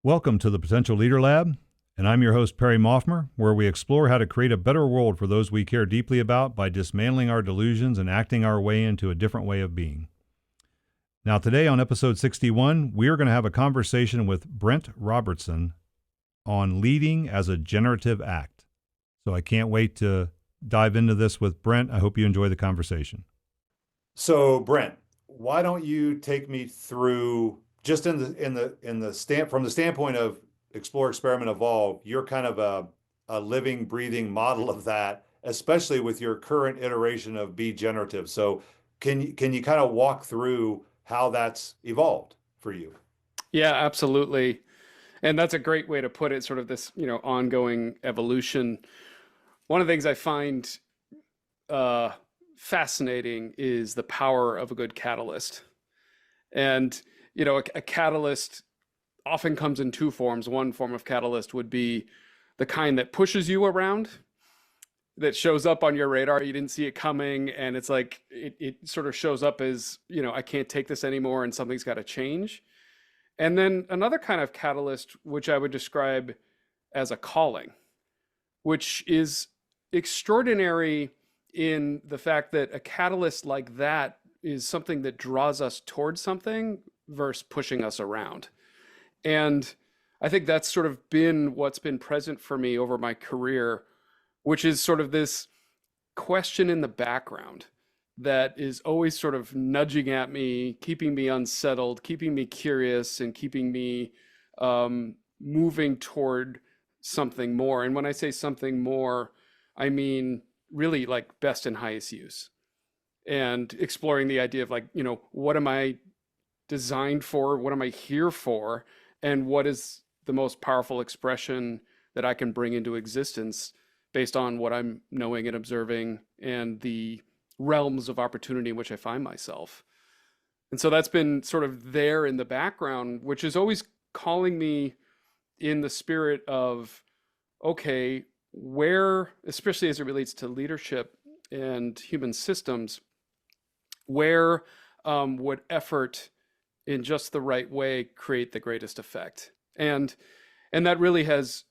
Welcome to the Potential Leader Lab, and I'm your host, Perry Moffmer, where we explore how to create a better world for those we care deeply about by dismantling our delusions and acting our way into a different way of being. Now, today on episode 61, we are going to have a conversation with Brent Robertson on leading as a generative act. So I can't wait to dive into this with Brent. I hope you enjoy the conversation. So, Brent, why don't you take me through just from the standpoint of explore, experiment, evolve? You're kind of a living, breathing model of that, especially with your current iteration of Be Generative. So, can you kind of walk through how that's evolved for you? Yeah, absolutely. And that's a great way to put it, sort of this, ongoing evolution. One of the things I find uh, fascinating is the power of a good catalyst. And, a catalyst often comes in two forms. One form of catalyst would be the kind that pushes you around, that shows up on your radar. You didn't see it coming. And it's like, it sort of shows up as, I can't take this anymore and something's got to change. And then another kind of catalyst, which I would describe as a calling, which is extraordinary in the fact that a catalyst like that is something that draws us towards something versus pushing us around. And I think that's sort of been what's been present for me over my career, which is sort of this question in the background that is always sort of nudging at me, keeping me unsettled, keeping me curious, and keeping me moving toward something more. And when I say something more, I mean really like best and highest use, and exploring the idea of like, what am I designed for? What am I here for? And what is the most powerful expression that I can bring into existence based on what I'm knowing and observing and the realms of opportunity in which I find myself. And so that's been sort of there in the background, which is always calling me in the spirit of, okay, where, especially as it relates to leadership and human systems, where would effort in just the right way create the greatest effect? And that really has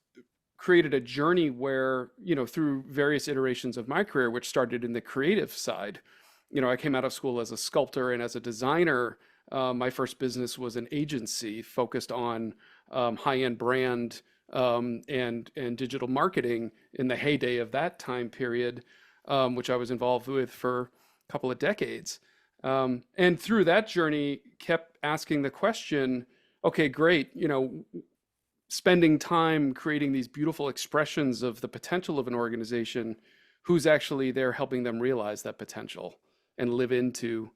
created a journey where, through various iterations of my career, which started in the creative side, I came out of school as a sculptor and as a designer. My first business was an agency focused on high-end brand and digital marketing in the heyday of that time period, which I was involved with for a couple of decades. And through that journey, kept asking the question, okay, great, spending time creating these beautiful expressions of the potential of an organization, who's actually there helping them realize that potential and live into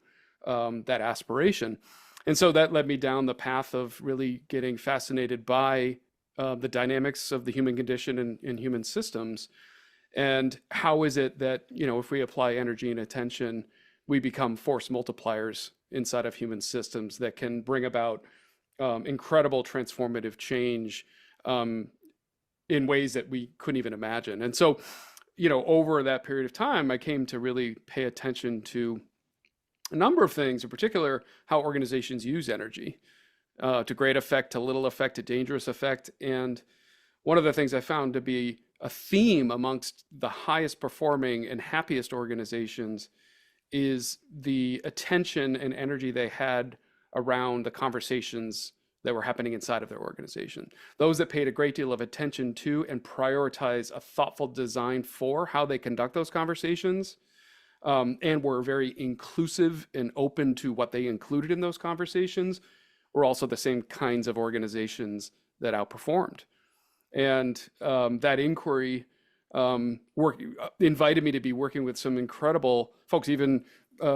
that aspiration. And so that led me down the path of really getting fascinated by the dynamics of the human condition and human systems. And how is it that, if we apply energy and attention, we become force multipliers inside of human systems that can bring about incredible transformative change in ways that we couldn't even imagine. And so, over that period of time, I came to really pay attention to a number of things, in particular, how organizations use energy to great effect, to little effect, to dangerous effect. And one of the things I found to be a theme amongst the highest performing and happiest organizations is the attention and energy they had around the conversations that were happening inside of their organization. Those that paid a great deal of attention to and prioritize a thoughtful design for how they conduct those conversations, and were very inclusive and open to what they included in those conversations, were also the same kinds of organizations that outperformed. And that inquiry invited me to be working with some incredible folks, even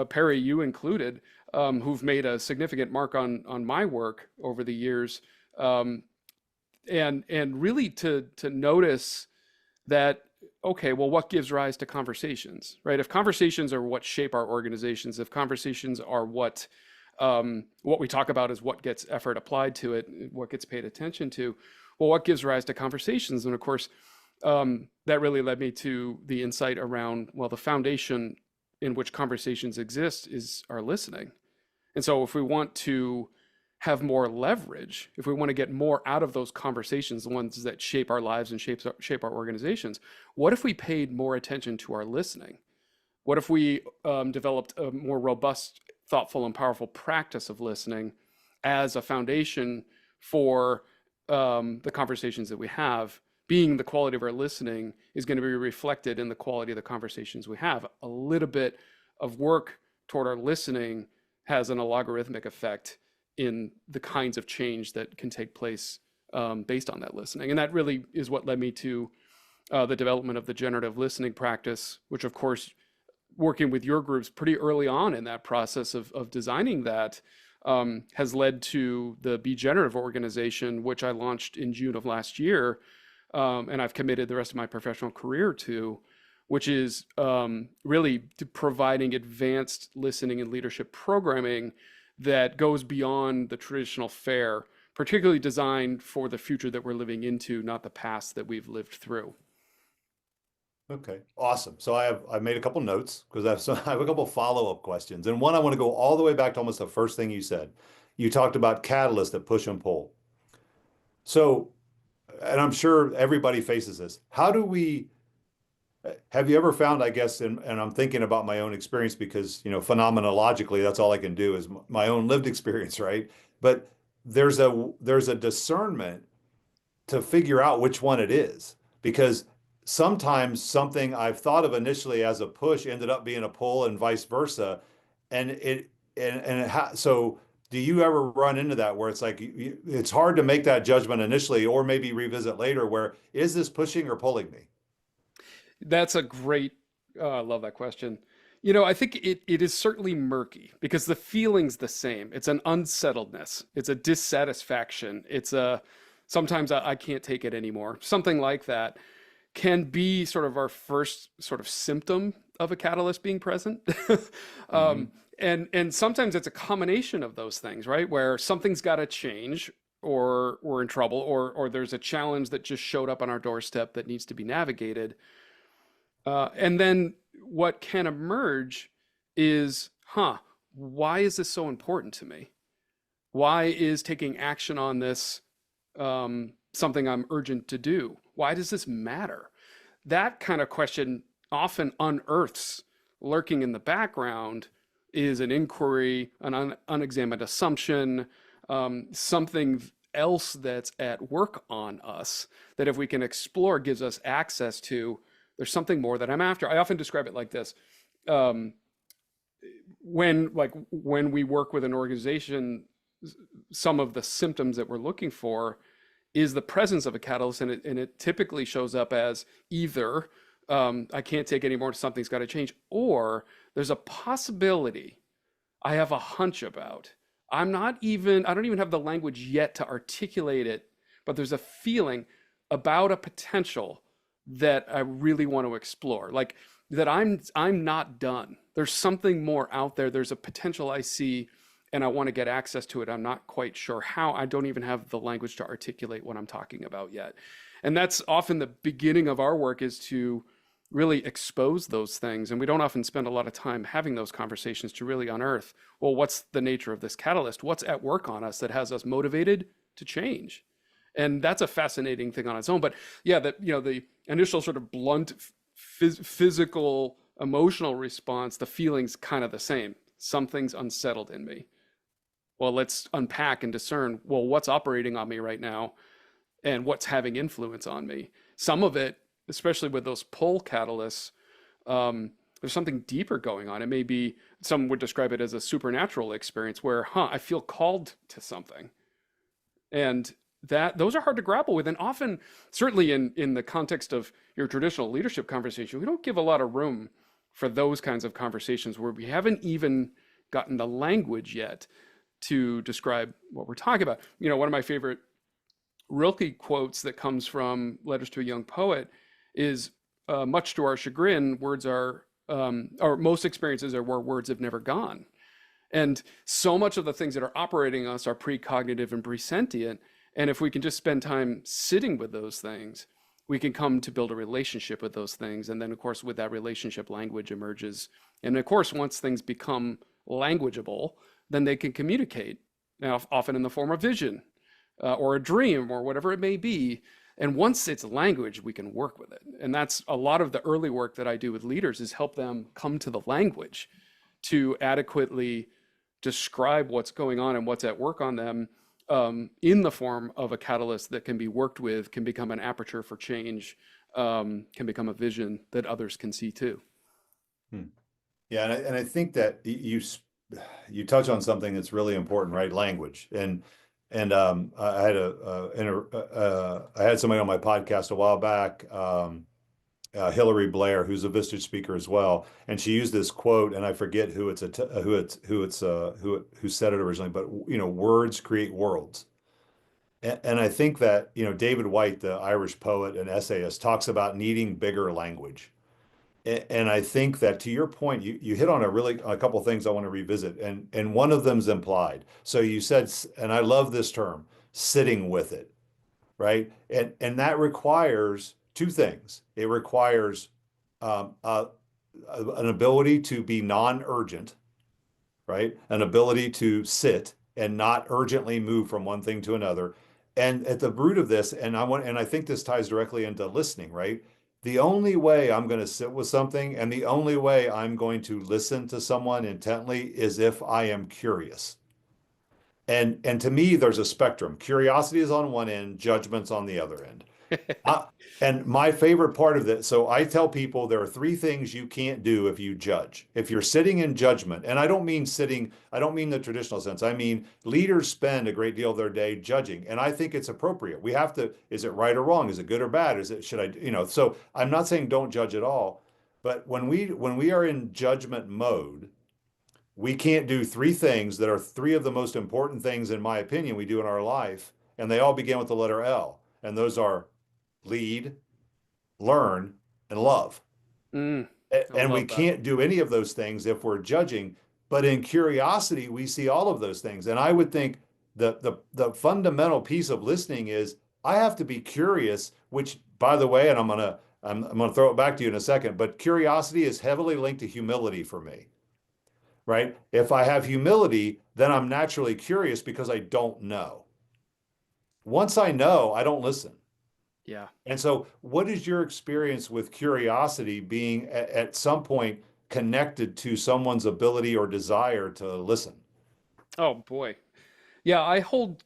Perry, you included, who've made a significant mark on my work over the years, and really to notice that, okay, well, what gives rise to conversations, right? If conversations are what shape our organizations, if conversations are what we talk about is what gets effort applied to it, what gets paid attention to, well, what gives rise to conversations? And of course, that really led me to the insight around, well, the foundation in which conversations exist is our listening. And so if we want to have more leverage, if we want to get more out of those conversations, the ones that shape our lives and shape our organizations, what if we paid more attention to our listening? What if we developed a more robust, thoughtful, and powerful practice of listening as a foundation for the conversations that we have? Being the quality of our listening is going to be reflected in the quality of the conversations we have. A little bit of work toward our listening has an logarithmic effect in the kinds of change that can take place based on that listening. And that really is what led me to the development of the generative listening practice, which of course, working with your groups pretty early on in that process of designing that has led to the Be Generative organization, which I launched in June of last year. And I've committed the rest of my professional career to, which is really to providing advanced listening and leadership programming that goes beyond the traditional fare, particularly designed for the future that we're living into, not the past that we've lived through. Okay, awesome. So I made a couple notes because I have a couple follow-up questions. And one, I want to go all the way back to almost the first thing you said. You talked about catalysts that push and pull. So, and I'm sure everybody faces this. How do we, have you ever found, I guess, and I'm thinking about my own experience because, phenomenologically, that's all I can do is my own lived experience, right? But there's a discernment to figure out which one it is, because sometimes something I've thought of initially as a push ended up being a pull and vice versa. So do you ever run into that where it's like, it's hard to make that judgment initially, or maybe revisit later, where is this pushing or pulling me? That's a great, I love that question. I think it is certainly murky because the feeling's the same. It's an unsettledness. It's a dissatisfaction. It's sometimes I can't take it anymore. Something like that can be sort of our first sort of symptom of a catalyst being present. And sometimes it's a combination of those things, right? Where something's got to change, or we're in trouble, or there's a challenge that just showed up on our doorstep that needs to be navigated. And then what can emerge is, why is this so important to me? Why is taking action on this something I'm urgent to do? Why does this matter? That kind of question often unearths, lurking in the background, is an inquiry, an unexamined assumption, something else that's at work on us that if we can explore gives us access to. There's something more that I'm after. I often describe it like this. When we work with an organization, some of the symptoms that we're looking for is the presence of a catalyst, and it typically shows up as either I can't take anymore, something's got to change, or there's a possibility I have a hunch about. I don't even have the language yet to articulate it, but there's a feeling about a potential that I really want to explore, like that I'm not done. There's something more out there. There's a potential I see, and I want to get access to it. I'm not quite sure how. I don't even have the language to articulate what I'm talking about yet. And that's often the beginning of our work, is to really expose those things. And we don't often spend a lot of time having those conversations to really unearth, well, what's the nature of this catalyst? What's at work on us that has us motivated to change? And that's a fascinating thing on its own. But yeah, the initial sort of blunt physical, emotional response, the feeling's kind of the same. Something's unsettled in me. Well, let's unpack and discern, well, what's operating on me right now and what's having influence on me. Some of it, especially with those pull catalysts, there's something deeper going on. It may be, some would describe it as a supernatural experience where, I feel called to something. And those are hard to grapple with. And often, certainly in the context of your traditional leadership conversation, we don't give a lot of room for those kinds of conversations where we haven't even gotten the language yet to describe what we're talking about. One of my favorite Rilke quotes that comes from Letters to a Young Poet is, much to our chagrin, words are, or most experiences are where words have never gone. And so much of the things that are operating us are precognitive and presentient. And if we can just spend time sitting with those things, we can come to build a relationship with those things. And then, of course, with that relationship, language emerges. And of course, once things become languageable, then they can communicate now often in the form of vision or a dream or whatever it may be. And once it's language, we can work with it. And that's a lot of the early work that I do with leaders, is help them come to the language to adequately describe what's going on and what's at work on them, in the form of a catalyst that can be worked with, can become an aperture for change, can become a vision that others can see too. Yeah, and I think that you touch on something that's really important, right? Language. And I had had somebody on my podcast a while back, Hillary Blair, who's a Vistage speaker as well, and she used this quote, and I forget who said it originally, but words create worlds. And I think that David Whyte, the Irish poet and essayist, talks about needing bigger language. And I think that, to your point, you hit on a couple of things I want to revisit, and one of them's implied. So you said, and I love this term, sitting with it, right? And that requires two things. It requires an ability to be non-urgent, right? An ability to sit and not urgently move from one thing to another. And at the root of this, and I think this ties directly into listening, right? The only way I'm going to sit with something and the only way I'm going to listen to someone intently is if I am curious. And to me, there's a spectrum. Curiosity is on one end, judgment's on the other end. And my favorite part of that, so I tell people there are three things you can't do if you judge. If you're sitting in judgment, and I don't mean the traditional sense. I mean, leaders spend a great deal of their day judging, and I think it's appropriate. We have to, is it right or wrong? Is it good or bad? So I'm not saying don't judge at all, but when we are in judgment mode, we can't do three things that are three of the most important things, in my opinion, we do in our life, and they all begin with the letter L, and those are lead, learn, and love. And we can't do any of those things if we're judging. But in curiosity, we see all of those things. And I would think the fundamental piece of listening is I have to be curious, which, by the way, and I'm gonna throw it back to you in a second, but curiosity is heavily linked to humility for me. Right? If I have humility, then I'm naturally curious because I don't know. Once I know, I don't listen. Yeah. And so what is your experience with curiosity being at some point connected to someone's ability or desire to listen? Oh boy. Yeah, I hold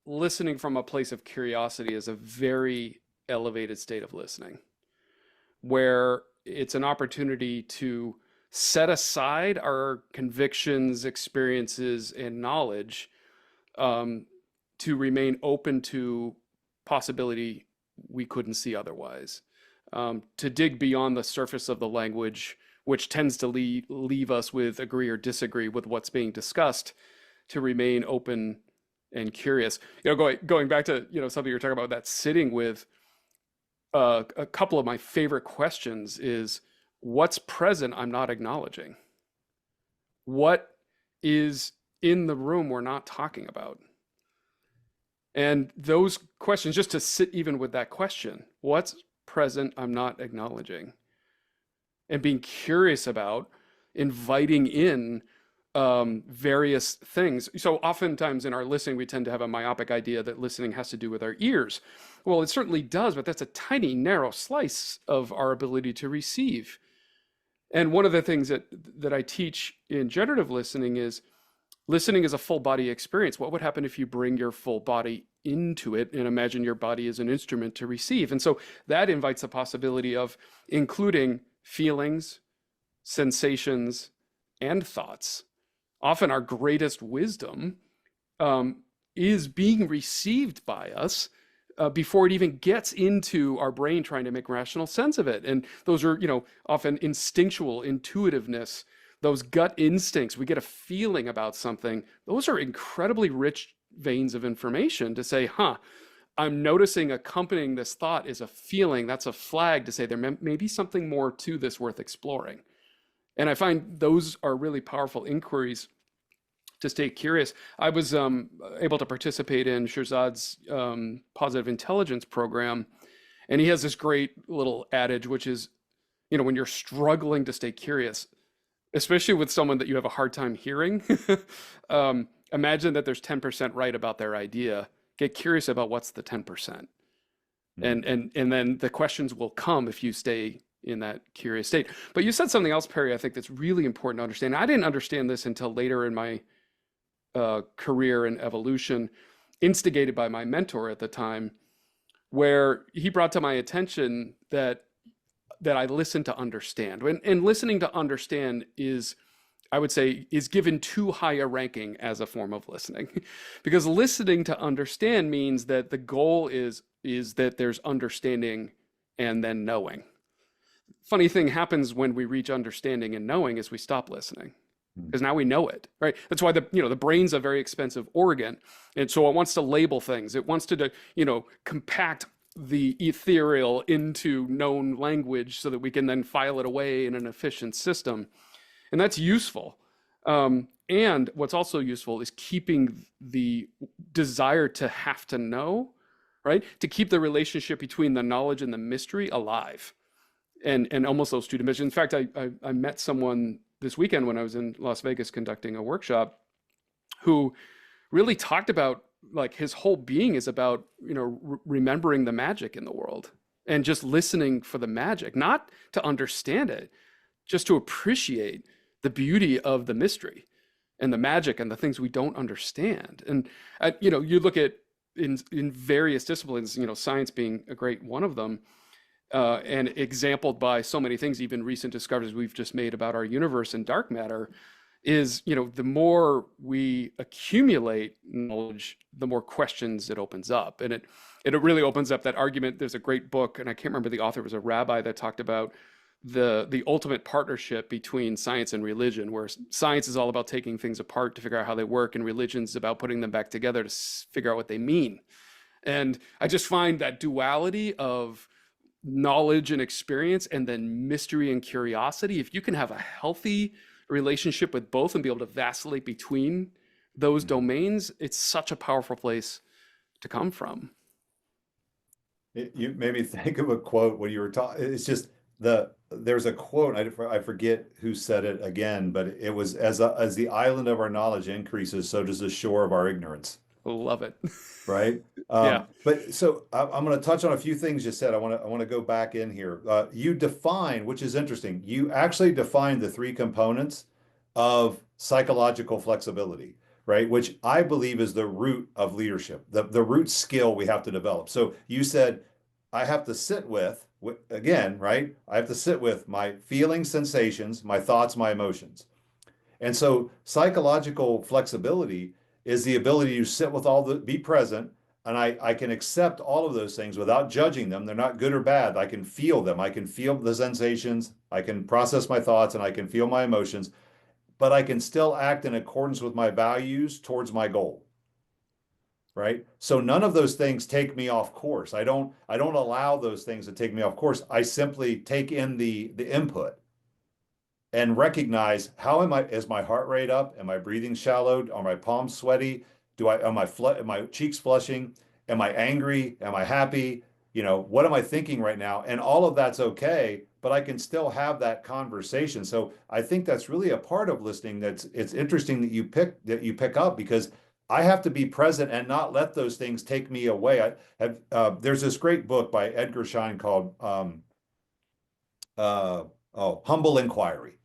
listening from a place of curiosity as a very elevated state of listening, where it's an opportunity to set aside our convictions, experiences, and knowledge, to remain open to possibility we couldn't see otherwise, to dig beyond the surface of the language, which tends to leave us with agree or disagree with what's being discussed, to remain open and curious. Going back to something you're talking about, that sitting with, a couple of my favorite questions is, what's present I'm not acknowledging? What is in the room we're not talking about? And those questions, just to sit even with that question, what's present I'm not acknowledging? And being curious about, inviting in various things. So oftentimes in our listening, we tend to have a myopic idea that listening has to do with our ears. Well, it certainly does, but that's a tiny, narrow slice of our ability to receive. And one of the things that I teach in generative listening is a full body experience. What would happen if you bring your full body into it and imagine your body as an instrument to receive? And so that invites the possibility of including feelings, sensations, and thoughts. Often our greatest wisdom is being received by us before it even gets into our brain trying to make rational sense of it. And those are, often instinctual, intuitiveness, those gut instincts. We get a feeling about something. Those are incredibly rich veins of information to say, I'm noticing accompanying this thought is a feeling. That's a flag to say there may be something more to this worth exploring. And I find those are really powerful inquiries to stay curious. I was able to participate in Shirzad's positive intelligence program, and he has this great little adage, which is, when you're struggling to stay curious, especially with someone that you have a hard time hearing, imagine that there's 10% right about their idea. Get curious about what's the 10%. And then the questions will come if you stay in that curious state. But you said something else, Perry, I think that's really important to understand. I didn't understand this until later in my career and evolution, instigated by my mentor at the time, where he brought to my attention that I listen to understand. And listening to understand is, I would say, is given too high a ranking as a form of listening. Because listening to understand means that the goal is that there's understanding and then knowing. Funny thing happens when we reach understanding and knowing is we stop listening, because now we know it, right? That's why the brain's a very expensive organ, and so it wants to label things. It wants to compact the ethereal into known language so that we can then file it away in an efficient system, and that's useful. And what's also useful is keeping the desire to have to know, right? To keep the relationship between the knowledge and the mystery alive, and almost those two dimensions. In fact, I met someone this weekend when I was in Las Vegas conducting a workshop who really talked about, like, his whole being is about, remembering the magic in the world and just listening for the magic, not to understand it, just to appreciate the beauty of the mystery and the magic and the things we don't understand. And, you look at in various disciplines, science being a great one of them, and exampled by so many things, even recent discoveries we've just made about our universe and dark matter, is, the more we accumulate knowledge, the more questions it opens up. And it really opens up that argument. There's a great book, and I can't remember the author, it was a rabbi that talked about the ultimate partnership between science and religion, where science is all about taking things apart to figure out how they work, and religion's about putting them back together to figure out what they mean. And I just find that duality of knowledge and experience, and then mystery and curiosity, if you can have a healthy relationship with both and be able to vacillate between those domains, it's such a powerful place to come from. You made me think of a quote when you were talking. It's just there's a quote, I forget who said it again, but it was, as the island of our knowledge increases, so does the shore of our ignorance. Love it. Right. Yeah. But so I'm going to touch on a few things you said. I want to go back in here. You define, which is interesting. You actually define the three components of psychological flexibility, right? Which I believe is the root of leadership, the root skill we have to develop. So you said, I have to sit with, again, right? I have to sit with my feelings, sensations, my thoughts, my emotions. And so psychological flexibility is the ability to sit with be present, and I can accept all of those things without judging them. They're not good or bad. I can feel them. I can feel the sensations. I can process my thoughts, and I can feel my emotions, but I can still act in accordance with my values towards my goal. Right? So none of those things take me off course. I don't allow those things to take me off course. I simply take in the input and recognize, is my heart rate up? Am I breathing shallow? Are my palms sweaty? Are my cheeks flushing? Am I angry? Am I happy? What am I thinking right now? And all of that's okay, but I can still have that conversation. So I think that's really a part of listening. It's interesting that you pick up, because I have to be present and not let those things take me away. There's this great book by Edgar Schein called Humble Inquiry.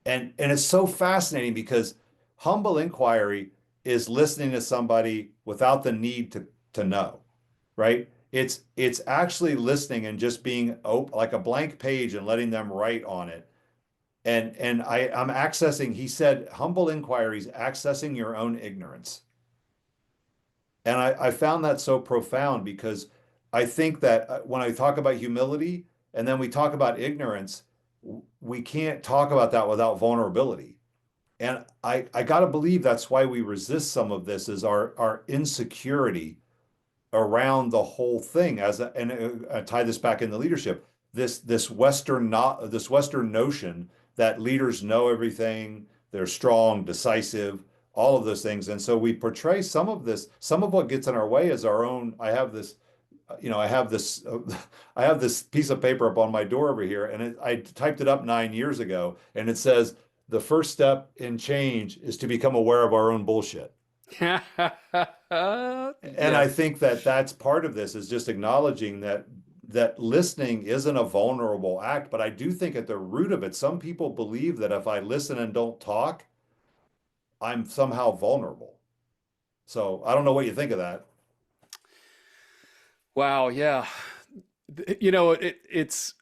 And it's so fascinating, because humble inquiry is listening to somebody without the need to know, right? It's actually listening and just being open, like a blank page, and letting them write on it. And I'm accessing, he said, humble inquiry is accessing your own ignorance. And I found that so profound, because I think that when I talk about humility and then we talk about ignorance, we can't talk about that without vulnerability. And I got to believe that's why we resist some of this, is our insecurity around the whole thing. And I tie this back into leadership. This Western notion that leaders know everything, they're strong, decisive, all of those things. And so we portray some of what gets in our way as our own. I have this piece of paper up on my door over here, and I typed it up 9 years ago, and it says, the first step in change is to become aware of our own bullshit. And I think that that's part of this, is just acknowledging that listening isn't a vulnerable act. But I do think at the root of it, some people believe that if I listen and don't talk, I'm somehow vulnerable. So I don't know what you think of that. Wow, yeah. It's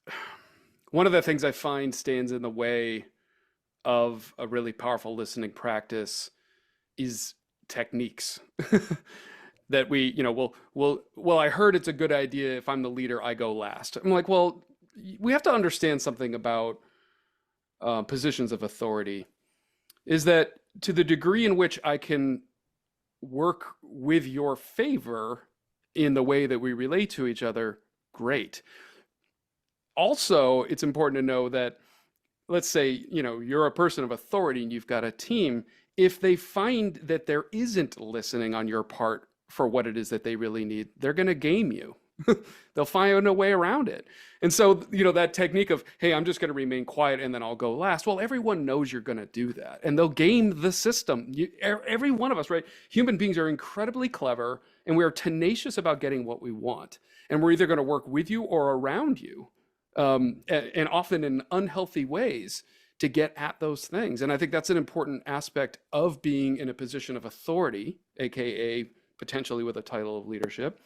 one of the things I find stands in the way of a really powerful listening practice is techniques. That well, I heard it's a good idea if I'm the leader, I go last. I'm like, well, we have to understand something about positions of authority, is that to the degree in which I can work with your favor in the way that we relate to each other, great. Also, it's important to know that, let's say, you're a person of authority and you've got a team. If they find that there isn't listening on your part for what it is that they really need, they're going to game you. They'll find a way around it. And so, that technique of, hey, I'm just going to remain quiet and then I'll go last. Well, everyone knows you're going to do that, and they'll game the system. Every one of us, right? Human beings are incredibly clever, and we are tenacious about getting what we want. And we're either going to work with you or around you, and often in unhealthy ways, to get at those things. And I think that's an important aspect of being in a position of authority, aka potentially with a title of leadership,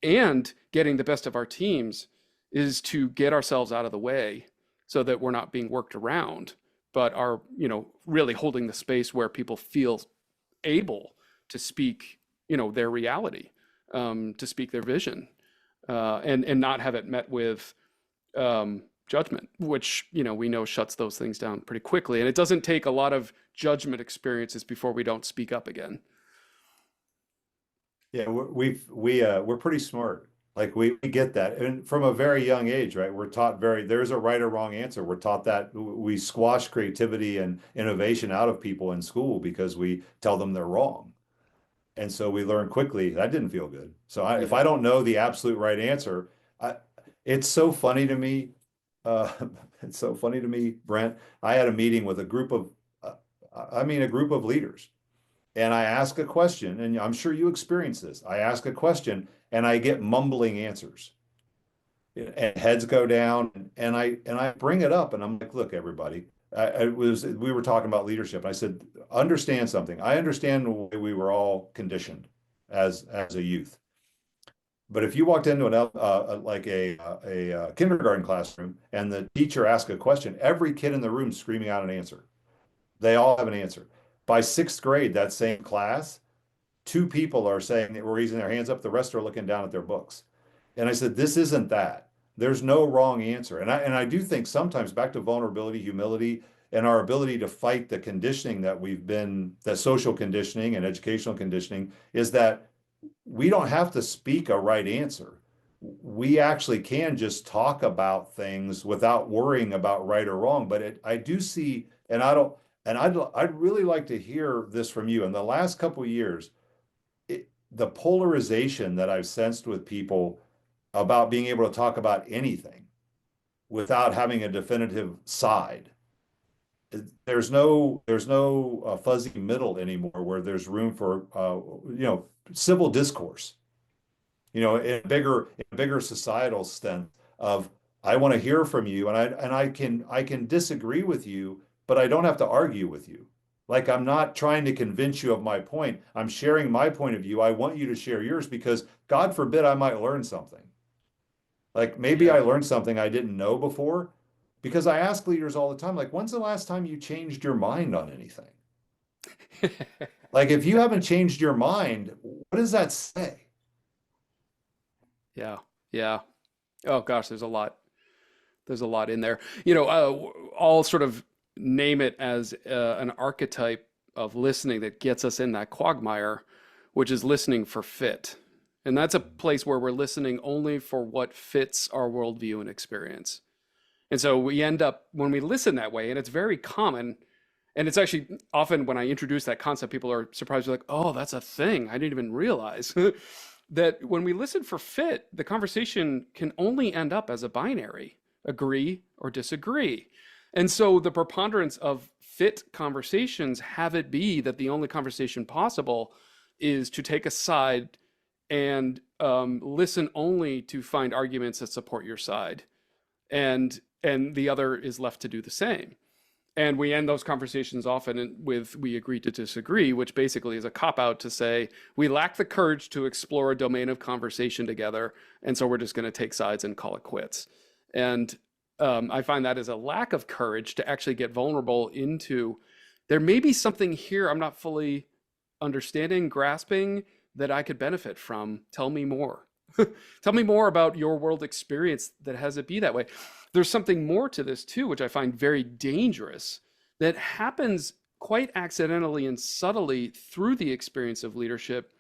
and getting the best of our teams, is to get ourselves out of the way so that we're not being worked around, but are, really holding the space where people feel able to speak, their reality, to speak their vision, and not have it met with judgment, which, we know shuts those things down pretty quickly. And it doesn't take a lot of judgment experiences before we don't speak up again. Yeah, we're pretty smart. Like we get that, and from a very young age, right? We're taught there's a right or wrong answer. We're taught that. We squash creativity and innovation out of people in school because we tell them they're wrong, and so we learn quickly that didn't feel good. So if I don't know the absolute right answer, it's so funny to me. It's so funny to me, Brent. I had a meeting with a group of leaders. And I ask a question, and I'm sure you experience this. I ask a question and I get mumbling answers. And heads go down, and I bring it up, and I'm like, look, everybody, we were talking about leadership. And I said, understand something. I understand the way we were all conditioned as a youth. But if you walked into a kindergarten classroom and the teacher asked a question, every kid in the room screaming out an answer. They all have an answer. By sixth grade, that same class, 2 people are saying they were raising their hands up. The rest are looking down at their books. And I said, this isn't that. There's no wrong answer. And I do think sometimes, back to vulnerability, humility, and our ability to fight the conditioning the social conditioning and educational conditioning, is that we don't have to speak a right answer. We actually can just talk about things without worrying about right or wrong. But I do see, and I'd really like to hear this from you. In the last couple of years, the polarization that I've sensed with people about being able to talk about anything without having a definitive side. There's no fuzzy middle anymore, where there's room for civil discourse. In a bigger societal sense of, I want to hear from you, and I can disagree with you, but I don't have to argue with you. Like, I'm not trying to convince you of my point. I'm sharing my point of view. I want you to share yours, because God forbid I might learn something. Like, maybe I learned something I didn't know before, because I ask leaders all the time, like, when's the last time you changed your mind on anything? Like, if you haven't changed your mind, what does that say? Yeah. Yeah. Oh gosh, there's a lot in there. I'll sort of name it as an archetype of listening that gets us in that quagmire, which is listening for fit. And that's a place where we're listening only for what fits our worldview and experience. And so we end up, when we listen that way, and it's very common, and it's actually often, when I introduce that concept, people are surprised, like, oh, that's a thing. I didn't even realize that when we listen for fit, the conversation can only end up as a binary, agree or disagree. And so the preponderance of fit conversations have it be that the only conversation possible is to take a side and listen only to find arguments that support your side, and the other is left to do the same. And we end those conversations often with "we agree to disagree," which basically is a cop out to say we lack the courage to explore a domain of conversation together, and so we're just going to take sides and call it quits. And I find that is a lack of courage to actually get vulnerable into, there may be something here I'm not fully understanding, grasping, that I could benefit from. Tell me more. Tell me more about your world experience that has it be that way. There's something more to this too, which I find very dangerous, that happens quite accidentally and subtly through the experience of leadership.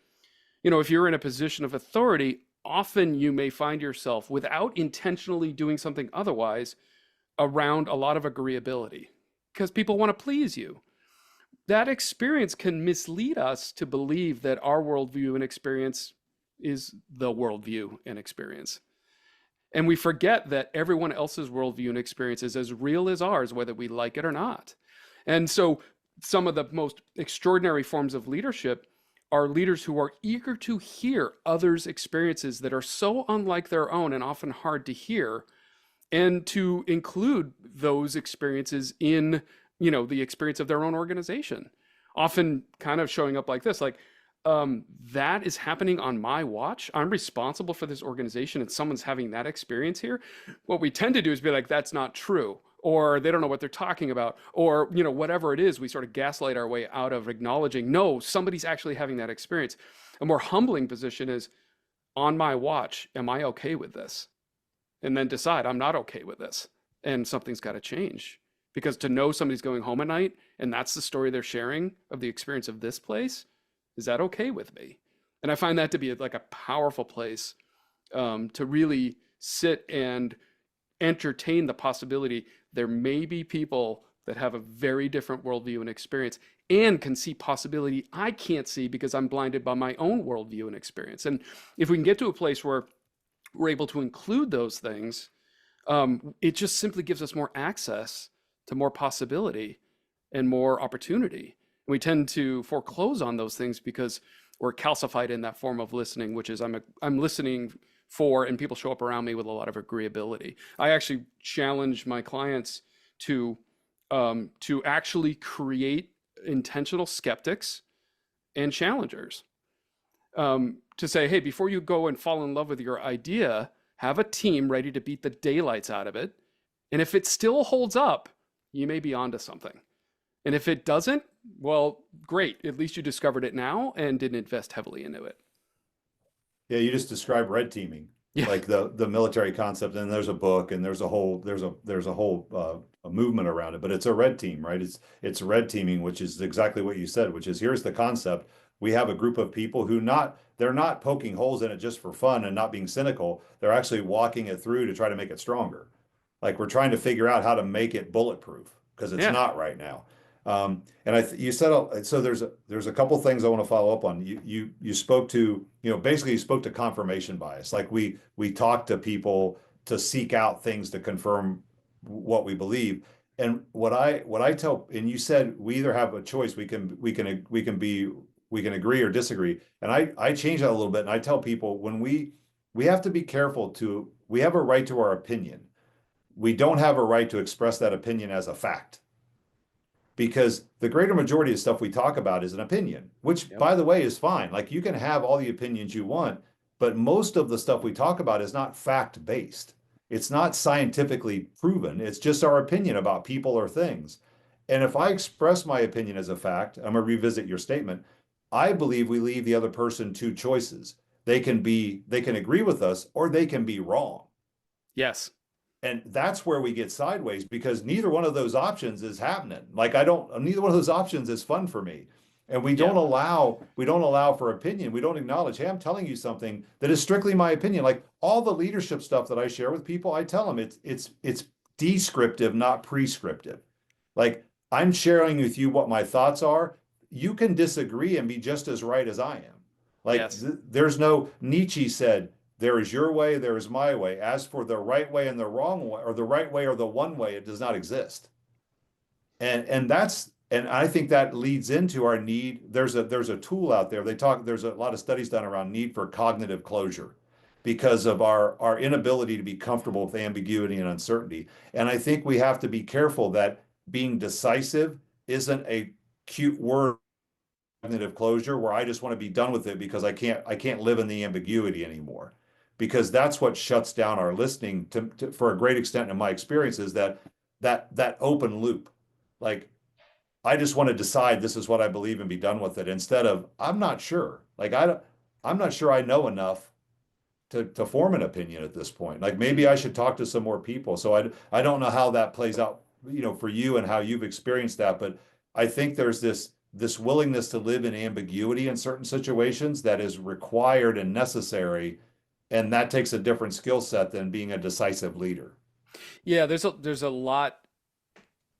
You know, if you're in a position of authority, often you may find yourself, without intentionally doing something otherwise, around a lot of agreeability because people want to please you. That experience can mislead us to believe that our worldview and experience is the worldview and experience. And we forget that everyone else's worldview and experience is as real as ours, whether we like it or not. And so some of the most extraordinary forms of leadership are leaders who are eager to hear others' experiences that are so unlike their own and often hard to hear, and to include those experiences in, you know, the experience of their own organization. Often kind of showing up like this, like, that is happening on my watch. I'm responsible for this organization and someone's having that experience here. What we tend to do is be like, that's not true, or they don't know what they're talking about, or, you know, whatever it is, we sort of gaslight our way out of acknowledging, no, somebody's actually having that experience. A more humbling position is, on my watch, am I okay with this? And then decide, I'm not okay with this, and something's got to change. Because to know somebody's going home at night and that's the story they're sharing of the experience of this place, is that okay with me? And I find that to be like a powerful place to really sit and entertain the possibility there may be people that have a very different worldview and experience and can see possibility I can't see because I'm blinded by my own worldview and experience. And if we can get to a place where we're able to include those things, it just simply gives us more access to more possibility and more opportunity. And we tend to foreclose on those things because we're calcified in that form of listening, which is I'm listening for, and people show up around me with a lot of agreeability. I actually challenge my clients to actually create intentional skeptics and challengers. To say, hey, before you go and fall in love with your idea, have a team ready to beat the daylights out of it. And if it still holds up, you may be onto something. And if it doesn't, well, great. At least you discovered it now and didn't invest heavily into it. Yeah, you just described red teaming, Yeah. like the military concept, and there's a book and there's a whole a movement around it, but it's a red team, right? It's red teaming, which is exactly what you said, which is, here's the concept. We have a group of people who they're not poking holes in it just for fun and not being cynical. They're actually walking it through to try to make it stronger. Like, we're trying to figure out how to make it bulletproof because it's not right now. And you said, so there's a couple things I want to follow up on. You spoke to, basically you spoke to confirmation bias. Like, we talk to people to seek out things to confirm what we believe. And what I tell, and you said we either have a choice, we can agree or disagree. And I change that a little bit, and I tell people, when we have to be careful we have a right to our opinion. We don't have a right to express that opinion as a fact. Because the greater majority of stuff we talk about is an opinion, which, by the way, is fine. Like, you can have all the opinions you want, but most of the stuff we talk about is not fact-based. It's not scientifically proven. It's just our opinion about people or things. And if I express my opinion as a fact, I'm going to revisit your statement. I believe we leave the other person two choices. They can agree with us, or they can be wrong. Yes. And that's where we get sideways, because neither one of those options is happening. Like, neither one of those options is fun for me. And we don't allow for opinion. We don't acknowledge, hey, I'm telling you something that is strictly my opinion. Like, all the leadership stuff that I share with people, I tell them it's descriptive, not prescriptive. Like, I'm sharing with you what my thoughts are. You can disagree and be just as right as I am. Like, there's no, Nietzsche said, there is your way, there is my way. As for the right way and the wrong way, or the right way or the one way, it does not exist. And that's And I think that leads into our need. There's a tool out there. There's a lot of studies done around need for cognitive closure because of our inability to be comfortable with ambiguity and uncertainty. And I think we have to be careful that being decisive isn't a cute word, cognitive closure, where I just want to be done with it because I can't live in the ambiguity anymore. Because that's what shuts down our listening for a great extent in my experience, is that open loop. Like, I just want to decide this is what I believe and be done with it, instead of I'm not sure. Like, I'm not sure I know enough to form an opinion at this point. Like, maybe I should talk to some more people. So I don't know how that plays out, for you and how you've experienced that, but I think there's this willingness to live in ambiguity in certain situations that is required and necessary, and that takes a different skill set than being a decisive leader. Yeah, there's a lot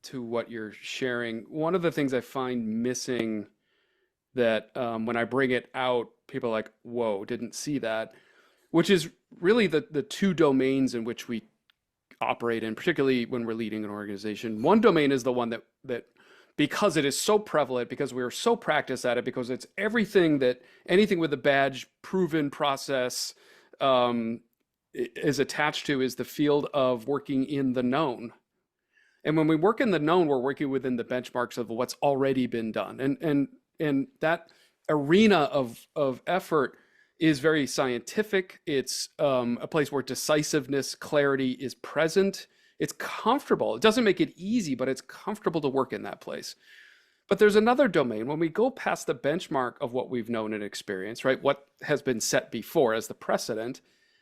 to what you're sharing. One of the things I find missing that when I bring it out, people are like, whoa, didn't see that, which is really the two domains in which we operate in, particularly when we're leading an organization. One domain is the one that because it is so prevalent, because we are so practiced at it, because it's anything with a badge proven process is attached to, is the field of working in the known. And when we work in the known, we're working within the benchmarks of what's already been done. And that arena of effort is very scientific. It's a place where decisiveness, clarity is present. It's comfortable. It doesn't make it easy, but it's comfortable to work in that place. But there's another domain. When we go past the benchmark of what we've known and experienced, right, what has been set before as the precedent,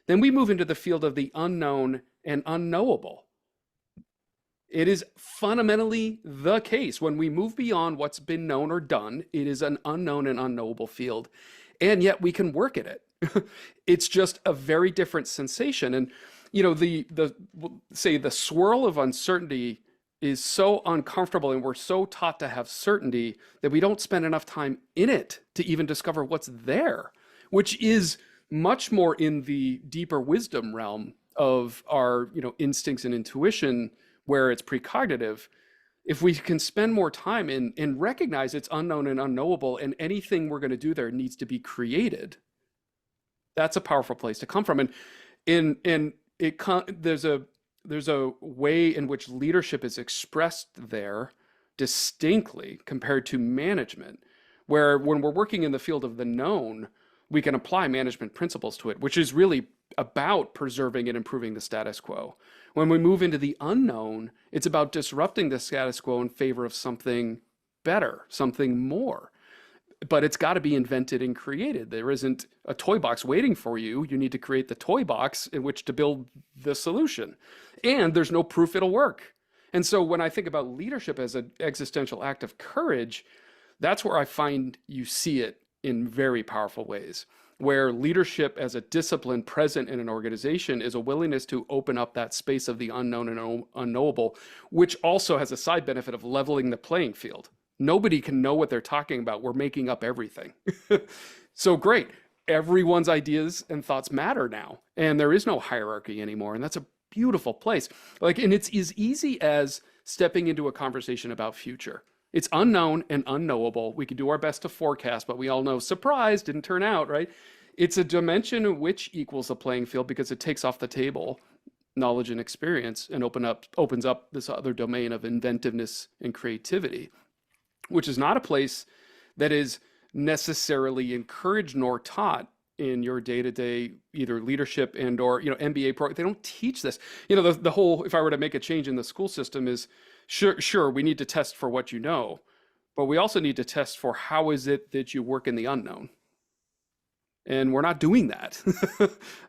then we move into the field of the unknown and unknowable. It is fundamentally the case. When we move beyond what's been known or done, it is an unknown and unknowable field. And yet we can work at it. It's just a very different sensation. And, the swirl of uncertainty is so uncomfortable, and we're so taught to have certainty that we don't spend enough time in it to even discover what's there, which is much more in the deeper wisdom realm of our, instincts and intuition, where it's precognitive. If we can spend more time and recognize it's unknown and unknowable, and anything we're going to do there needs to be created, that's a powerful place to come from. And there's a way in which leadership is expressed there distinctly compared to management, where when we're working in the field of the known, we can apply management principles to it, which is really about preserving and improving the status quo. When we move into the unknown, it's about disrupting the status quo in favor of something better, something more. But it's got to be invented and created. There isn't a toy box waiting for you. You need to create the toy box in which to build the solution. And there's no proof it'll work. And so when I think about leadership as an existential act of courage, that's where I find you see it in very powerful ways, where leadership as a discipline present in an organization is a willingness to open up that space of the unknown and unknowable, which also has a side benefit of leveling the playing field. Nobody can know what they're talking about. We're making up everything. So great. Everyone's ideas and thoughts matter now, and there is no hierarchy anymore. And that's a beautiful place. And it's as easy as stepping into a conversation about future. It's unknown and unknowable. We can do our best to forecast, but we all know, surprise, didn't turn out, right? It's a dimension which equals a playing field because it takes off the table knowledge and experience and opens up this other domain of inventiveness and creativity, which is not a place that is necessarily encouraged nor taught in your day-to-day either leadership and or MBA program. They don't teach this. The whole, if I were to make a change in the school system, is sure we need to test for what you know, but we also need to test for how is it that you work in the unknown. And we're not doing that.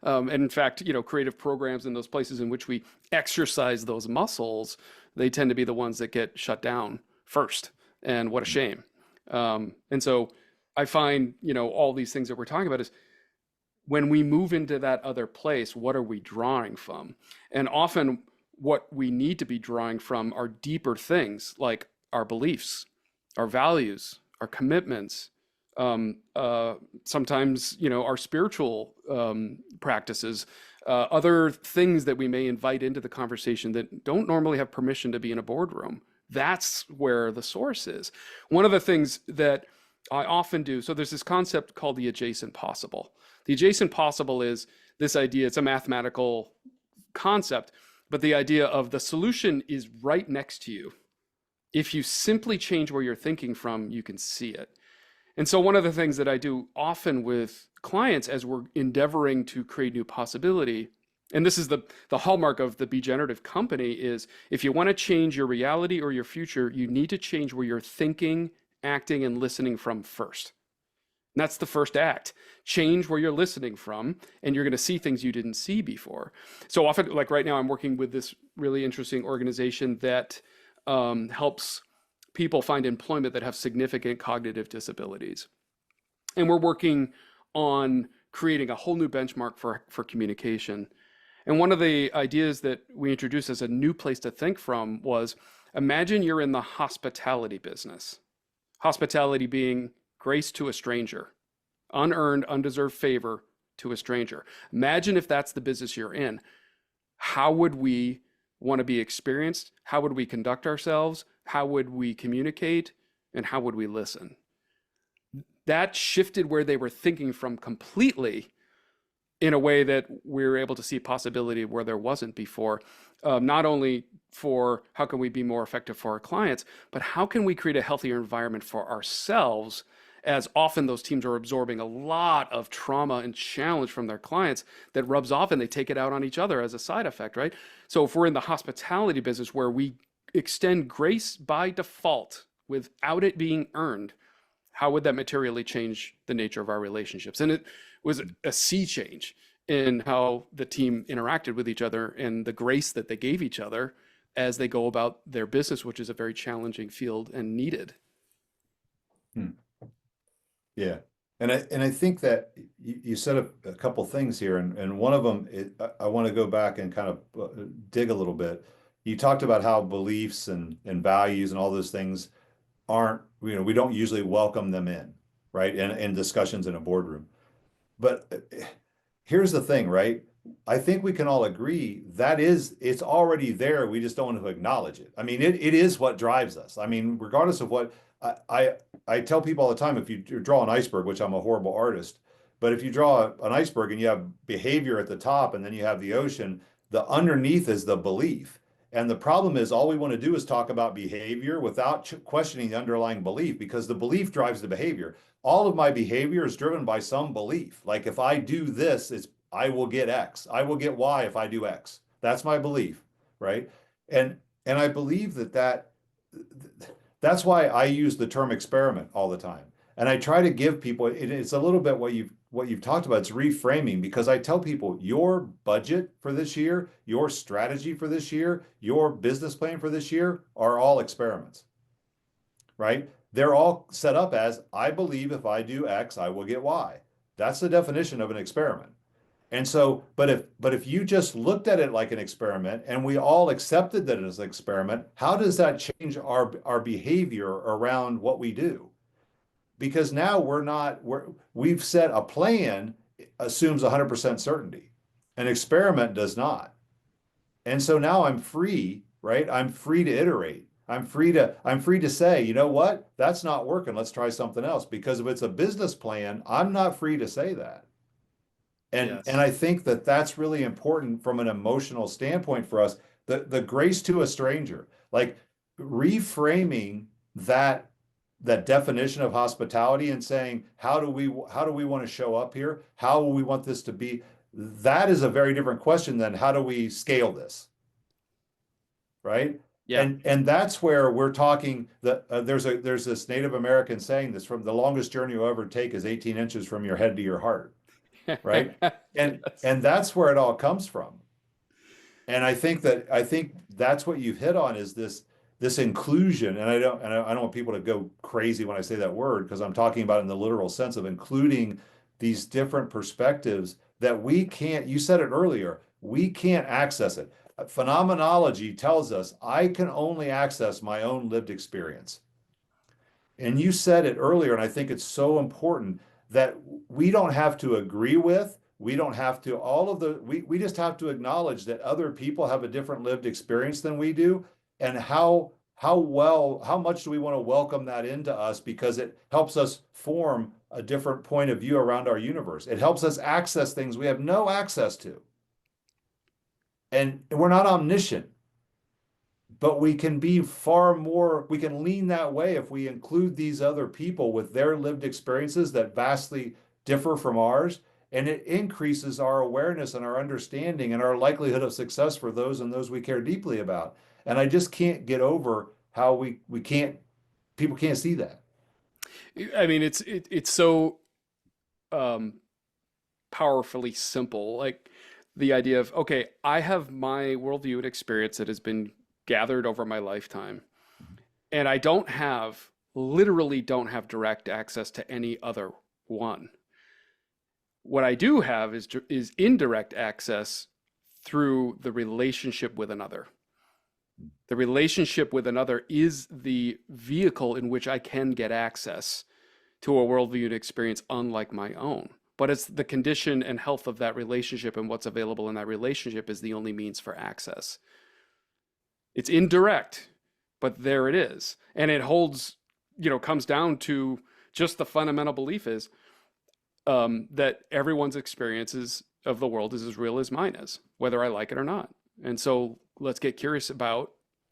And in fact, creative programs in those places in which we exercise those muscles, they tend to be the ones that get shut down first. And what a shame. And so I find, all these things that we're talking about is when we move into that other place, what are we drawing from? And often what we need to be drawing from are deeper things like our beliefs, our values, our commitments, sometimes, our spiritual practices, other things that we may invite into the conversation that don't normally have permission to be in a boardroom. That's where the source is. One of the things that I often do, so there's this concept called the adjacent possible. The adjacent possible is this idea, it's a mathematical concept, but the idea of the solution is right next to you. If you simply change where you're thinking from, you can see it. And so one of the things that I do often with clients as we're endeavoring to create new possibility, and this is the hallmark of the Generative company, is if you want to change your reality or your future, you need to change where you're thinking, acting, and listening from first. And that's the first act. Change where you're listening from, and you're going to see things you didn't see before. So often, like right now, I'm working with this really interesting organization that helps people find employment that have significant cognitive disabilities. And we're working on creating a whole new benchmark for communication. And one of the ideas that we introduced as a new place to think from was, imagine you're in the hospitality business. Hospitality being grace to a stranger, unearned, undeserved favor to a stranger. Imagine if that's the business you're in. How would we want to be experienced? How would we conduct ourselves? How would we communicate? And how would we listen? That shifted where they were thinking from completely, in a way that we were able to see possibility where there wasn't before. Not only for how can we be more effective for our clients, but how can we create a healthier environment for ourselves, as often those teams are absorbing a lot of trauma and challenge from their clients that rubs off and they take it out on each other as a side effect, right? So if we're in the hospitality business where we extend grace by default without it being earned, how would that materially change the nature of our relationships? And it was a sea change in how the team interacted with each other and the grace that they gave each other as they go about their business, which is a very challenging field and needed. Yeah. And I think that you said a couple things here, and one of them, I want to go back and kind of dig a little bit. You talked about how beliefs and values and all those things aren't, we don't usually welcome them in, right? In discussions in a boardroom. But here's the thing, right? I think we can all agree that it's already there. We just don't want to acknowledge it. I mean, it is what drives us. I mean, regardless of what I tell people all the time, if you draw an iceberg, which I'm a horrible artist, but if you draw an iceberg and you have behavior at the top and then you have the ocean, the underneath is the belief. And the problem is all we want to do is talk about behavior without questioning the underlying belief, because the belief drives the behavior. All of my behavior is driven by some belief. Like if I do this, I will get X. I will get Y if I do X. That's my belief, right? And I believe that's why I use the term experiment all the time. And I try to give people, it's a little bit what you've talked about, it's reframing, because I tell people your budget for this year, your strategy for this year, your business plan for this year are all experiments, right? They're all set up as, I believe if I do X, I will get Y. That's the definition of an experiment. And so, but if you just looked at it like an experiment and we all accepted that as an experiment, how does that change our behavior around what we do? Because now we've set a plan assumes 100% certainty. An experiment does not. And so now I'm free, right? I'm free to iterate. I'm free to say, you know what? That's not working. Let's try something else. Because if it's a business plan, I'm not free to say that. And I think that that's really important from an emotional standpoint for us. The grace to a stranger, like reframing that definition of hospitality and saying, how do we want to show up here? How will we want this to be? That is a very different question than how do we scale this, right? Yeah. And that's where we're talking that there's this Native American saying this, from the longest journey you'll ever take is 18 inches from your head to your heart. Right. And that's where it all comes from. And I think that's what you've hit on is this inclusion. And I don't want people to go crazy when I say that word, because I'm talking about it in the literal sense of including these different perspectives that we can't, you said it earlier, we can't access it. Phenomenology tells us I can only access my own lived experience. And you said it earlier, and I think it's so important that we don't have to agree with, we don't have to, we just have to acknowledge that other people have a different lived experience than we do, and how how much do we want to welcome that into us, because it helps us form a different point of view around our universe. It helps us access things we have no access to. And we're not omniscient, but we can be far more, we can lean that way if we include these other people with their lived experiences that vastly differ from ours. And it increases our awareness and our understanding and our likelihood of success for those and those we care deeply about. And I just can't get over how we can't, people can't see that. I mean, it's so powerfully simple. Like the idea of, okay, I have my worldview and experience that has been gathered over my lifetime, and I literally don't have direct access to any other one. What I do have is indirect access through the relationship with another. The relationship with another is the vehicle in which I can get access to a worldview and experience unlike my own. But it's the condition and health of that relationship, and what's available in that relationship is the only means for access. It's indirect, but there it is. And it holds, comes down to just the fundamental belief is that everyone's experiences of the world is as real as mine is, whether I like it or not. And so let's get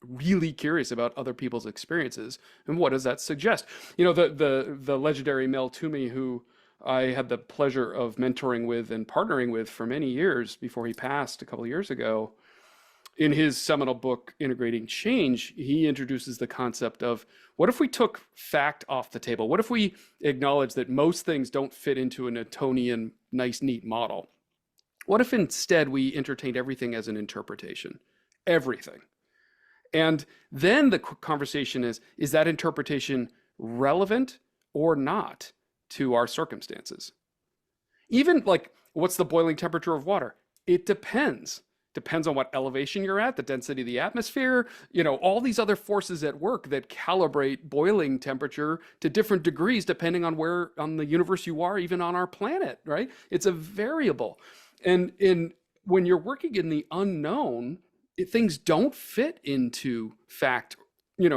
really curious about other people's experiences, and what does that suggest? The legendary Mel Toomey, who I had the pleasure of mentoring with and partnering with for many years before he passed a couple of years ago, in his seminal book, Integrating Change, he introduces the concept of, what if we took fact off the table? What if we acknowledge that most things don't fit into a Newtonian, nice, neat model? What if instead we entertained everything as an interpretation? Everything. And then the conversation is that interpretation relevant or not to our circumstances? Even like, what's the boiling temperature of water? It depends. Depends on what elevation you're at, the density of the atmosphere, all these other forces at work that calibrate boiling temperature to different degrees depending on where on the universe you are, even on our planet, right? It's a variable. And when you're working in the unknown, things don't fit into fact,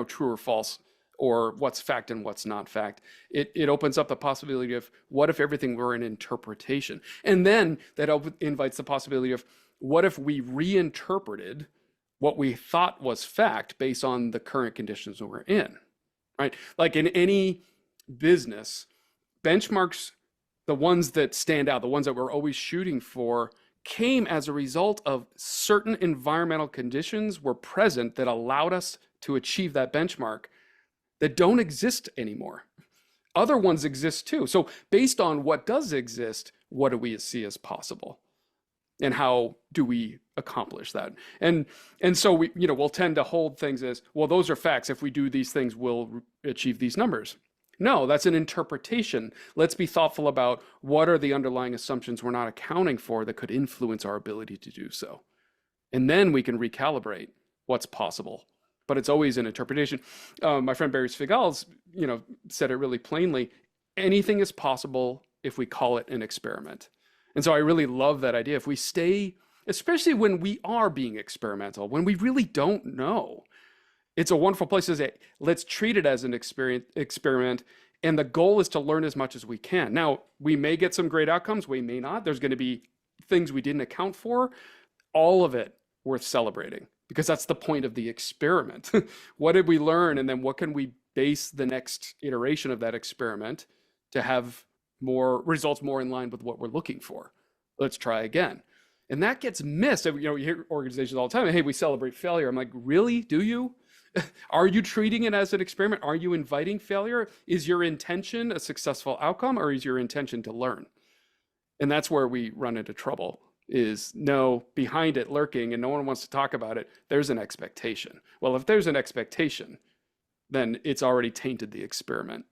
true or false, or what's fact and what's not fact. It opens up the possibility of, what if everything were an interpretation? And then that invites the possibility of, what if we reinterpreted what we thought was fact based on the current conditions we're in, right? Like in any business, benchmarks, the ones that stand out, the ones that we're always shooting for, came as a result of certain environmental conditions were present that allowed us to achieve that benchmark that don't exist anymore. Other ones exist too. So based on what does exist, what do we see as possible? And how do we accomplish that? And so we'll tend to hold things as, well, those are facts. If we do these things, we'll achieve these numbers. No, that's an interpretation. Let's be thoughtful about, what are the underlying assumptions we're not accounting for that could influence our ability to do so. And then we can recalibrate what's possible. But it's always an interpretation. My friend Barry Svigals, said it really plainly. Anything is possible if we call it an experiment. And so I really love that idea. If we stay, especially when we are being experimental, when we really don't know, it's a wonderful place to say, let's treat it as an experiment. And the goal is to learn as much as we can. Now, we may get some great outcomes. We may not. There's going to be things we didn't account for. All of it worth celebrating, because that's the point of the experiment. What did we learn? And then what can we base the next iteration of that experiment to have more results more in line with what we're looking for? Let's try again. And that gets missed. You hear organizations all the time, hey, we celebrate failure. I'm like, really? Do you? Are you treating it as an experiment? Are you inviting failure? Is your intention a successful outcome, or is your intention to learn? And that's where we run into trouble, is no, behind it lurking, and no one wants to talk about it, there's an expectation. Well, if there's an expectation, then it's already tainted the experiment.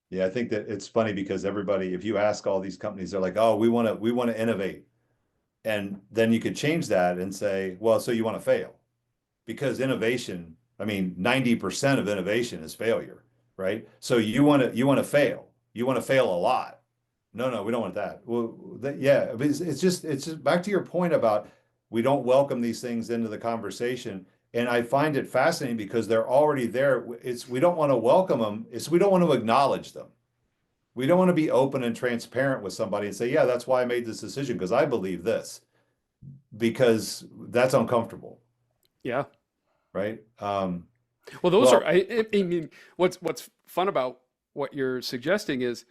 Yeah, I think that it's funny, because everybody, if you ask all these companies, they're like, oh, we want to innovate. And then you could change that and say, well, so you want to fail. Because innovation, 90% of innovation is failure, right? So you want to fail. You want to fail a lot. No, we don't want that. Well, it's just back to your point about, we don't welcome these things into the conversation. And I find it fascinating because they're already there. We don't want to welcome them. We don't want to acknowledge them. We don't want to be open and transparent with somebody and say, yeah, that's why I made this decision because I believe this, because that's uncomfortable, Yeah. right? Well, those Well, are, I mean, what's fun about what you're suggesting is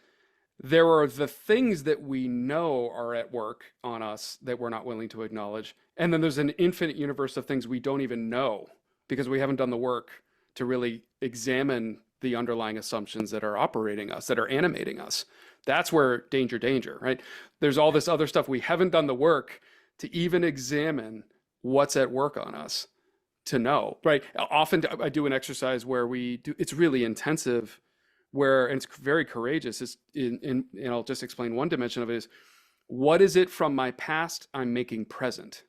there are the things that we know are at work on us that we're not willing to acknowledge. And then there's an infinite universe of things we don't even know because we haven't done the work to really examine the underlying assumptions that are operating us, that are animating us. That's where danger, right? There's all this other stuff we haven't done the work to even examine what's at work on us to know, right? Often I do an exercise where we do, it's really intensive, where, and it's very courageous, is and I'll just explain one dimension of it is, what is it from my past I'm making present?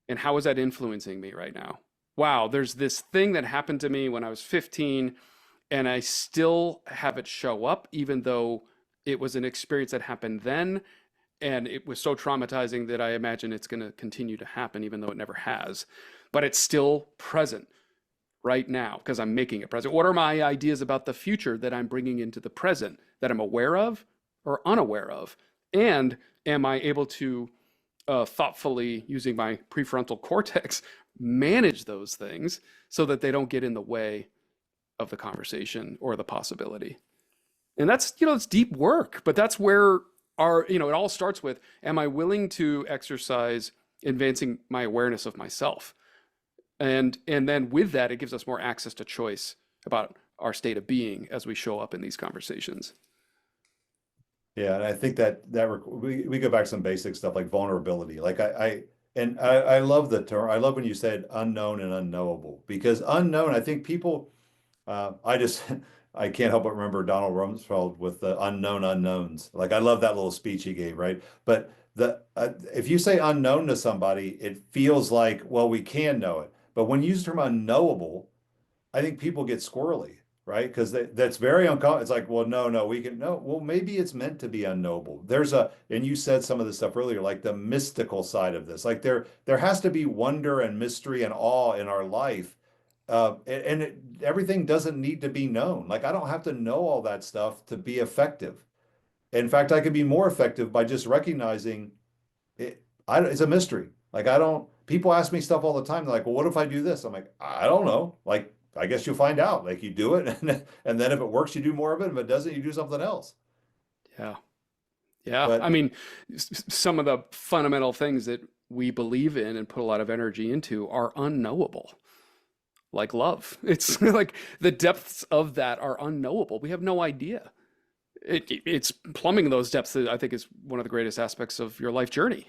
And how is that influencing me right now? Wow, there's this thing that happened to me when I was 15, and I still have it show up, even though it was an experience that happened then. And it was so traumatizing that I imagine it's going to continue to happen, even though it never has. But it's still present right now because I'm making it present. What are my ideas about the future that I'm bringing into the present that I'm aware of or unaware of? And am I able to thoughtfully, using my prefrontal cortex, manage those things so that they don't get in the way of the conversation or the possibility? And that's, it's deep work, but that's where it all starts with, am I willing to exercise advancing my awareness of myself? And then with that, it gives us more access to choice about our state of being as we show up in these conversations. yeah, and I think that we go back to some basic stuff like vulnerability. Like I love the term. I love when you said unknown and unknowable, because unknown, I think people, I just I can't help but remember Donald Rumsfeld with the unknown unknowns. Like I love that little speech he gave, right? But if you say unknown to somebody, it feels like, well, we can know it. But when you use the term unknowable, I think people get squirrely, right? Because that's very uncomfortable. It's like, well, no, we can no. Well, maybe it's meant to be unknowable. And you said some of this stuff earlier, like the mystical side of this. Like there has to be wonder and mystery and awe in our life, everything doesn't need to be known. Like I don't have to know all that stuff to be effective. In fact, I could be more effective by just recognizing it. It's a mystery. Like I don't. People ask me stuff all the time. They're like, "Well, what if I do this?" I'm like, "I don't know." Like I guess you'll find out. Like you do it, and then if it works, you do more of it. If it doesn't, you do something else. Yeah. Yeah. I But mean, some of the fundamental things that we believe in and put a lot of energy into are unknowable, like love. It's like the depths of that are unknowable. We have no idea. It's plumbing those depths that I think is one of the greatest aspects of your life journey.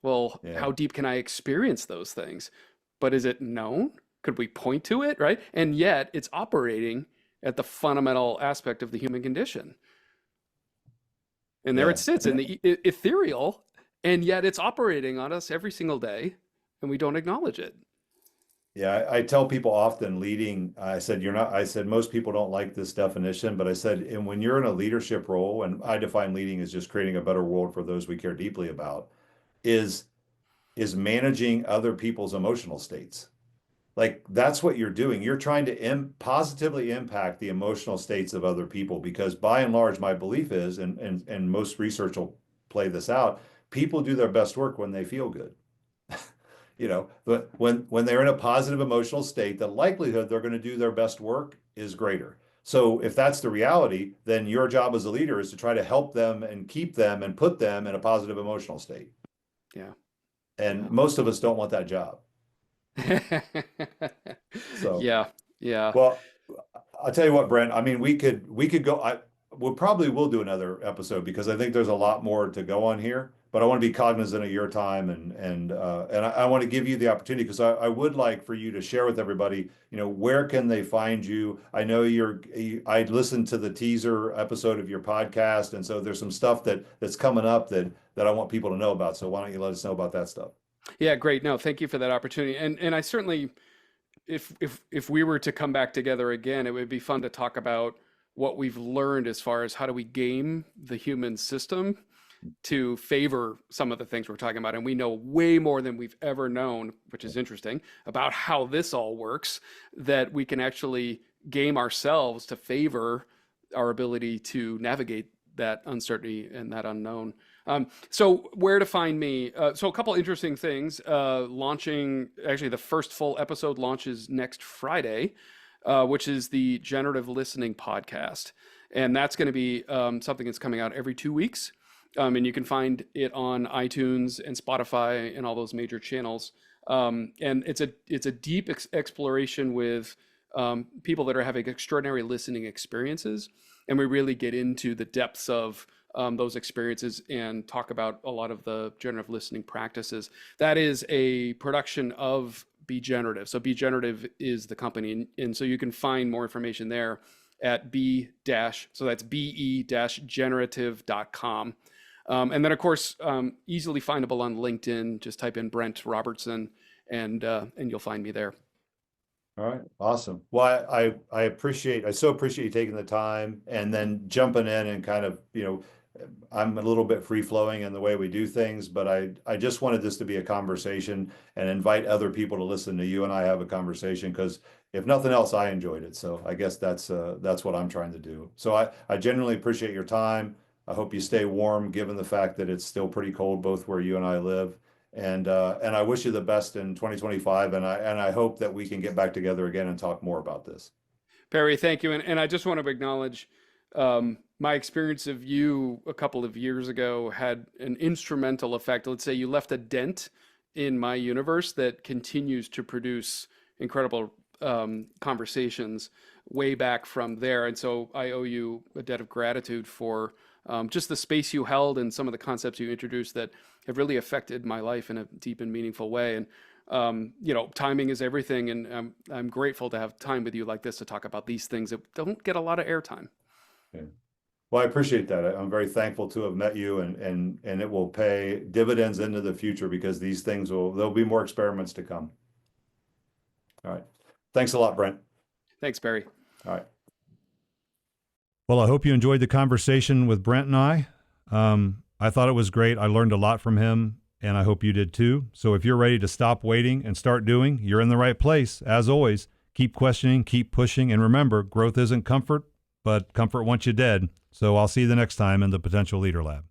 Well, yeah, how deep can I experience those things? But is it known? Could we point to it, right? And yet it's operating at the fundamental aspect of the human condition. And there it yeah. sits in the ethereal, and yet it's operating on us every single day, and we don't acknowledge it. Yeah, I tell people often leading, I said, I said, most people don't like this definition, but I said, and when you're in a leadership role, and I define leading as just creating a better world for those we care deeply about, is is managing other people's emotional states. Like that's what you're doing. You're trying to positively impact the emotional states of other people because by and large, my belief is, and most research will play this out, people do their best work when they feel good. But when they're in a positive emotional state, the likelihood they're going to do their best work is greater. So if that's the reality, then your job as a leader is to try to help them and keep them and put them in a positive emotional state. Yeah. And most of us don't want that job. Yeah. So, Yeah. Yeah. well, I'll tell you what, Brent, I mean, we could go, we probably will do another episode because I think there's a lot more to go on here, but I want to be cognizant of your time and I want to give you the opportunity because I would like for you to share with everybody, where can they find you? I know I listened to the teaser episode of your podcast, and so there's some stuff that's coming up that I want people to know about. So why don't you let us know about that stuff? Yeah, great. No, thank you for that opportunity. And I certainly, if we were to come back together again, it would be fun to talk about what we've learned as far as how do we game the human system to favor some of the things we're talking about. And we know way more than we've ever known, which is interesting, about how this all works, that we can actually game ourselves to favor our ability to navigate that uncertainty and that unknown. So where to find me? So a couple interesting things. Launching, actually the first full episode launches next Friday, which is the Generative Listening podcast. And that's going to be something that's coming out every 2 weeks. And you can find it on iTunes and Spotify and all those major channels. And it's a deep exploration with people that are having extraordinary listening experiences. And we really get into the depths of those experiences and talk about a lot of the generative listening practices. That is a production of Be Generative. So Be Generative is the company. And so you can find more information there at so that's be-generative.com. And then, of course, easily findable on LinkedIn. Just type in Brent Robertson, and you'll find me there. All right, awesome. Well, I so appreciate you taking the time and then jumping in and kind of, I'm a little bit free flowing in the way we do things, but I just wanted this to be a conversation and invite other people to listen to you and I have a conversation, because if nothing else, I enjoyed it. So I guess that's what I'm trying to do. So I genuinely appreciate your time. I hope you stay warm, given the fact that it's still pretty cold, both where you and I live. And I wish you the best in 2025. And I hope that we can get back together again and talk more about this. Perry, thank you. And I just want to acknowledge my experience of you a couple of years ago had an instrumental effect. Let's say you left a dent in my universe that continues to produce incredible conversations way back from there. And so I owe you a debt of gratitude for just the space you held and some of the concepts you introduced that have really affected my life in a deep and meaningful way. And, timing is everything. And I'm grateful to have time with you like this to talk about these things that don't get a lot of airtime. Yeah. Well, I appreciate that. I'm very thankful to have met you, and it will pay dividends into the future, because these things there'll be more experiments to come. All right. Thanks a lot, Brent. Thanks, Barry. All right. Well, I hope you enjoyed the conversation with Brent and I. I thought it was great. I learned a lot from him, and I hope you did too. So if you're ready to stop waiting and start doing, you're in the right place. As always, keep questioning, keep pushing, and remember, growth isn't comfort, but comfort wants you dead. So I'll see you the next time in the Potential Leader Lab.